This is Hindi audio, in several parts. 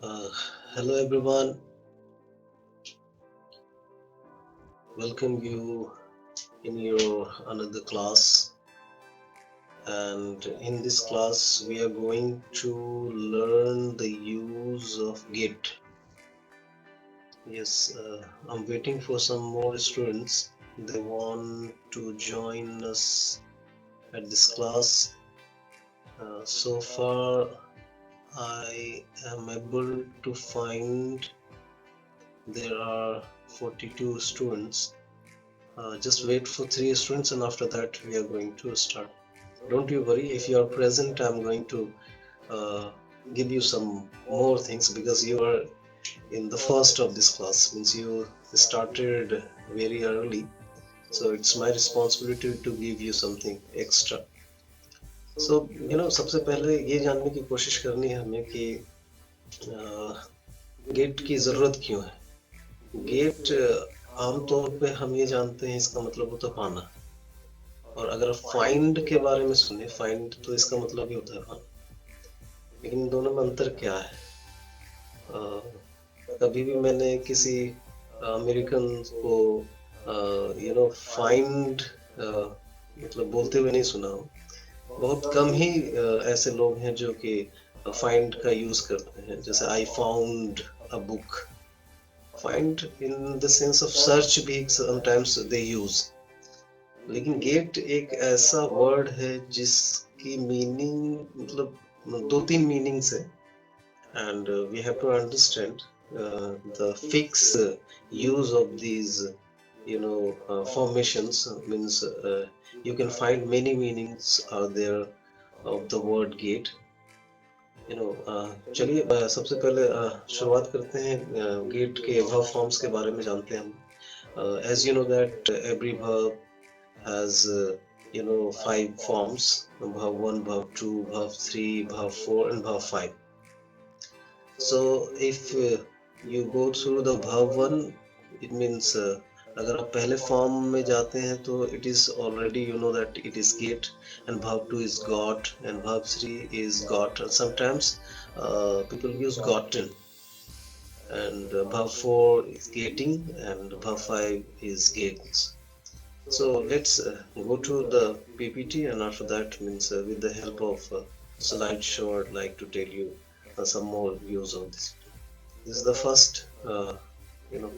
Uh, Hello everyone, welcome you in your another class. And in this class, we are going to learn the use of Git. Yes, I'm waiting for some more students. They want to join us at this class. So far, I am able to find there are 42 students. Just wait for 3 students and after that we are going to start. Don't you worry, if you are present, I'm going to uh, give you some more things because you are in the first of this class, means you started very early. So it's my responsibility to give you something extra. So सबसे पहले ये जानने की कोशिश करनी है हमें कि गेट की जरूरत क्यों है। गेट आमतौर पे हम ये जानते हैं इसका मतलब होता है पाना। और अगर फाइंड के बारे में सुने, फाइंड तो इसका मतलब ही होता है पाना। लेकिन इन दोनों में अंतर क्या है? कभी भी मैंने किसी अमेरिकन को फाइंड मतलब बोलते हुए नहीं सुना हूँ। बहुत कम ही ऐसे लोग हैं जो कि फाइंड का यूज करते हैं। जैसे I found a book, find in the sense of search भी समटाइम्स दे यूज। लेकिन गेट एक ऐसा वर्ड है जिसकी मीनिंग मतलब 2-3 मीनिंग्स है। And we have to understand the fixed use of these formations. Means you can find many meanings are there of the word gate. चलिए सबसे पहले शुरुआत करते हैं गेट के verb forms के बारे में जानते हैं हम। As you know that every verb has 5 forms: verb 1, verb 2, verb 3, verb 4 and verb 5. So if you go through the verb one, it means अगर आप पहले फॉर्म में जाते हैं तो it is already that it is get, and verb 2 is got, and verb 3 is got, and sometimes people use gotten, and verb 4 is getting, and verb 5 is gets. So let's go to the PPT, and after that means with the help of slideshow, I'd like to tell you some more views of this. This is the first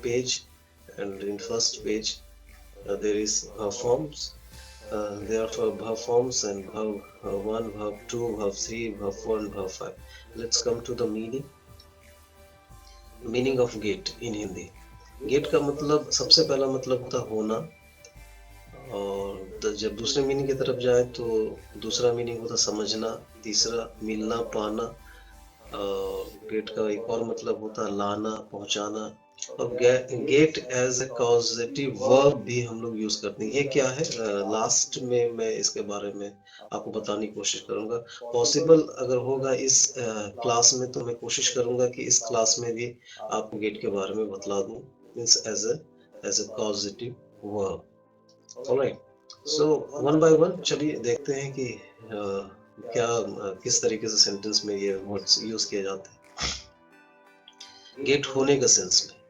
page, and in first page there is forms. There are verb forms and verb 1, verb 2, verb 3, verb 4 and verb 5. Let's come to the meaning of gate in Hindi. Get का मतलब सबसे पहला मतलब होता है होना, और जब दूसरे मीनिंग की तरफ जाए तो दूसरा मीनिंग होता समझना, तीसरा मिलना पाना, गेट का एक और मतलब होता है लाना पहुंचाना। और get as a causative verb भी हम लोग यूज करते हैं। ये क्या है, लास्ट में मैं इसके बारे में आपको बताने की कोशिश करूंगा। पॉसिबल अगर होगा इस क्लास में तो मैं कोशिश करूंगा कि इस क्लास में भी आपको गेट के बारे में बतला दूं, means as a causative verb. Alright, so one by one चलिए देखते हैं कि क्या किस तरीके से सेंटेंस में ये वर्ड्स यूज किए जाते हैं। गेट होने का सेंस में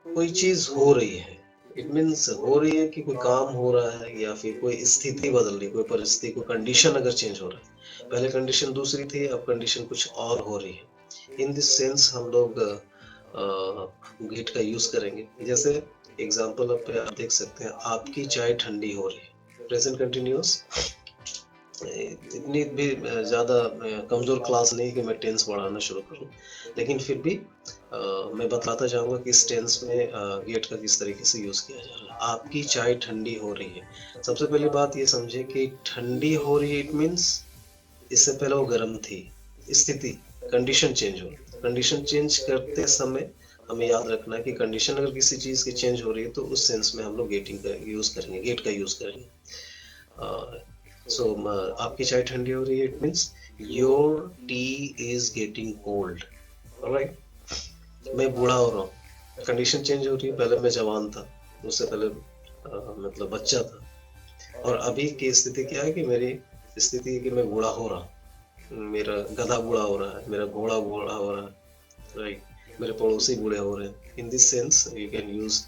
कोई चीज हो रही है, इट मीन्स हो रही है कि कोई काम हो रहा है या फिर कोई स्थिति बदल रही, कोई परिस्थिति, कोई कंडीशन अगर चेंज हो रहा है। पहले कंडीशन दूसरी थी, अब कंडीशन कुछ और हो रही है। इन दिस सेंस हम लोग गेट का यूज करेंगे। जैसे एग्जाम्पल आप देख सकते हैं, आपकी चाय ठंडी हो रही है, प्रेजेंट कंटिन्यूअस। इतनी भी ज्यादा कमजोर क्लास नहीं कि मैं टेंस बढ़ाना शुरू करूं, लेकिन फिर भी मैं बताता जाऊंगा कि इस टेंस में गेट का किस तरीके से यूज किया जा रहा है। आपकी चाय ठंडी हो रही है। सबसे पहली बात ये समझे कि ठंडी हो रही है, इट मीन्स इससे पहले वो गर्म थी। स्थिति, कंडीशन चेंज हो रही है। कंडीशन चेंज करते समय हमें याद रखना है कि कंडीशन अगर किसी चीज की चेंज हो रही है तो उस सेंस में हम लोग गेटिंग का यूज करेंगे, गेट का यूज करेंगे। So आपकी चाय ठंडी हो रही है, it means your tea is getting cold. Alright? मैं बूढ़ा हो रहा हूँ, कंडीशन चेंज हो रही है। पहले मैं जवान था, उससे पहले मतलब बच्चा था, और अभी की स्थिति क्या है कि मेरी स्थिति है कि मैं बूढ़ा हो रहा हूँ। मेरा गधा बूढ़ा हो रहा है, मेरा घोड़ा बूढ़ा हो रहा है, राइट, मेरे पड़ोसी बूढ़े हो रहे हैं। In this sense you can use